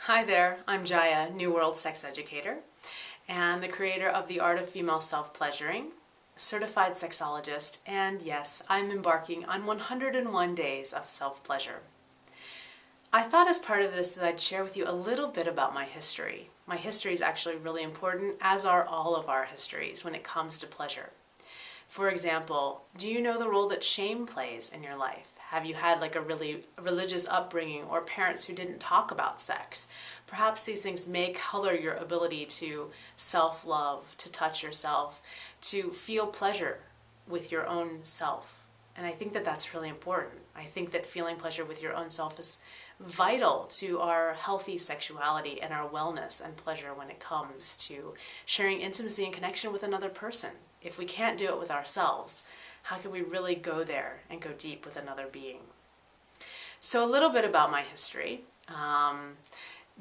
Hi there, I'm Jaiya, New World Sex Educator, and the creator of The Art of Female Self-Pleasuring, certified sexologist, and yes, I'm embarking on 101 days of self-pleasure. I thought as part of this that I'd share with you a little bit about my history. My history is actually really important, as are all of our histories when it comes to pleasure. For example, do you know the role that shame plays in your life? Have you had like a really religious upbringing or parents who didn't talk about sex? Perhaps these things may color your ability to self-love, to touch yourself, to feel pleasure with your own self. And I think that that's really important. I think that feeling pleasure with your own self is vital to our healthy sexuality and our wellness and pleasure when it comes to sharing intimacy and connection with another person. If we can't do it with ourselves, how can we really go there and go deep with another being? So a little bit about my history.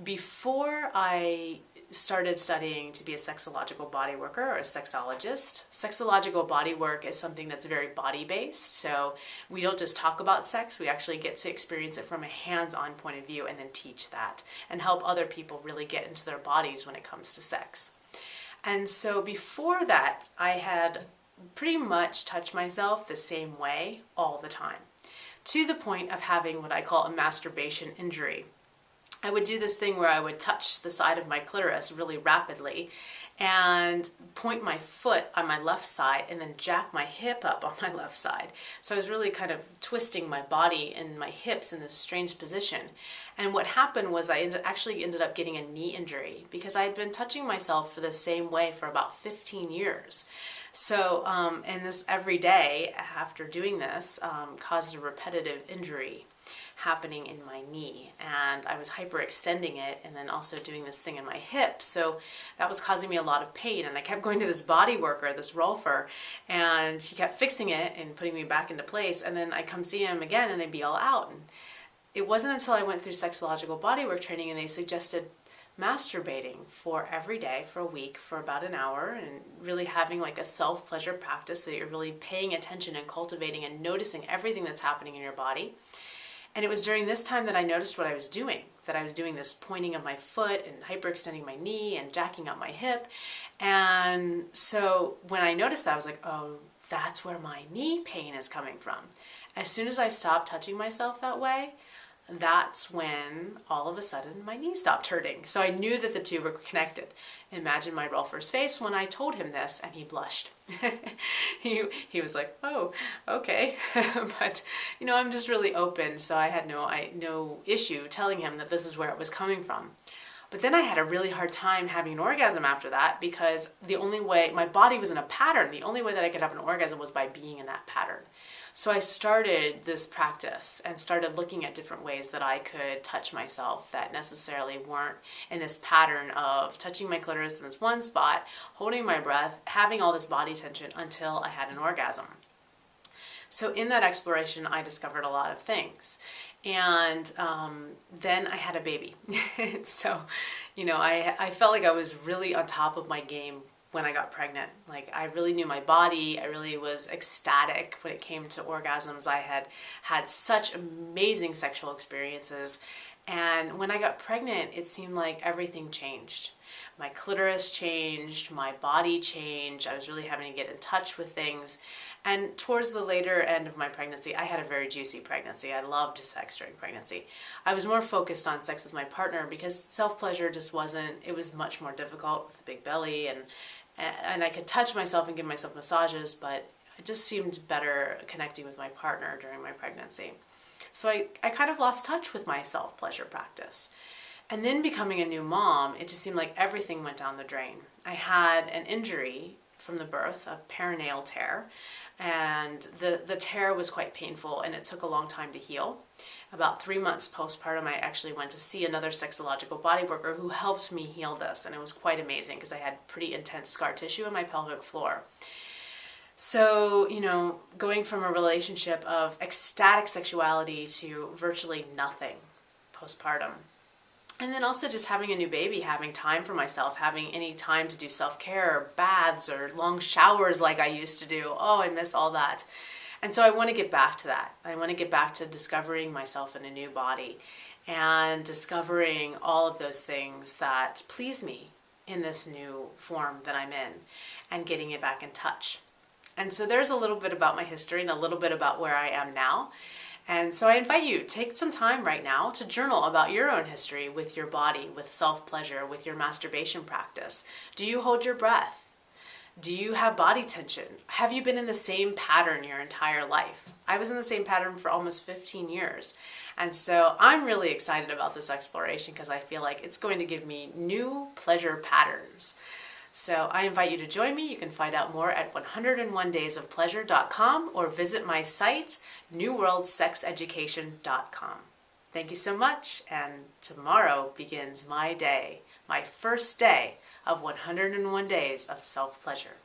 Before I started studying to be a sexological body worker or a sexologist, sexological body work is something that's very body-based. So we don't just talk about sex, we actually get to experience it from a hands-on point of view and then teach that and help other people really get into their bodies when it comes to sex. And so before that, I had pretty much touched myself the same way all the time, to the point of having what I call a masturbation injury. I would do this thing where I would touch the side of my clitoris really rapidly and point my foot on my left side and then jack my hip up on my left side. So I was really kind of twisting my body and my hips in this strange position. And what happened was I actually ended up getting a knee injury because I had been touching myself for the same way for about 15 years. So, and this every day after doing this caused a repetitive injury happening in my knee, and I was hyperextending it and then also doing this thing in my hip, so that was causing me a lot of pain. And I kept going to this body worker, this Rolfer, and he kept fixing it and putting me back into place, and then I come see him again and I'd be all out. And it wasn't until I went through sexological bodywork training and they suggested masturbating for every day for a week for about an hour and really having like a self-pleasure practice so that you're really paying attention and cultivating and noticing everything that's happening in your body. And it was during this time that I noticed what I was doing, that I was doing this pointing of my foot and hyperextending my knee and jacking up my hip. And so when I noticed that, I was like, oh, that's where my knee pain is coming from. As soon as I stopped touching myself that way, that's when all of a sudden my knee stopped hurting. So I knew that the two were connected. Imagine my Rolfer's face when I told him this, and he blushed. he was like, oh, okay. But, you know, I'm just really open, so I had no issue telling him that this is where it was coming from. But then I had a really hard time having an orgasm after that because the only way, my body was in a pattern, the only way that I could have an orgasm was by being in that pattern. So I started this practice and started looking at different ways that I could touch myself that necessarily weren't in this pattern of touching my clitoris in this one spot, holding my breath, having all this body tension until I had an orgasm. So in that exploration, I discovered a lot of things. And then I had a baby. So, you know, I felt like I was really on top of my game when I got pregnant. Like, I really knew my body. I really was ecstatic when it came to orgasms. I had had such amazing sexual experiences. And when I got pregnant, it seemed like everything changed. My clitoris changed, my body changed. I was really having to get in touch with things. And towards the later end of my pregnancy, I had a very juicy pregnancy. I loved sex during pregnancy. I was more focused on sex with my partner because self-pleasure just wasn't, it was much more difficult with a big belly, and I could touch myself and give myself massages, but it just seemed better connecting with my partner during my pregnancy. So I kind of lost touch with my self-pleasure practice. And then becoming a new mom, it just seemed like everything went down the drain. I had an injury from the birth, a perineal tear, and the tear was quite painful and it took a long time to heal. About 3 months postpartum, I actually went to see another sexological body worker who helped me heal this, and it was quite amazing because I had pretty intense scar tissue in my pelvic floor. So, you know, going from a relationship of ecstatic sexuality to virtually nothing postpartum. And then also just having a new baby, having time for myself, having any time to do self-care or baths or long showers like I used to do. Oh, I miss all that. And so I want to get back to that. I want to get back to discovering myself in a new body and discovering all of those things that please me in this new form that I'm in, and getting it back in touch. And so there's a little bit about my history and a little bit about where I am now. And so I invite you, take some time right now to journal about your own history with your body, with self-pleasure, with your masturbation practice. Do you hold your breath? Do you have body tension? Have you been in the same pattern your entire life? I was in the same pattern for almost 15 years. And so I'm really excited about this exploration because I feel like it's going to give me new pleasure patterns. So I invite you to join me. You can find out more at 101daysofpleasure.com or visit my site, newworldsexeducation.com. Thank you so much, and tomorrow begins my day, my first day of 101 days of self-pleasure.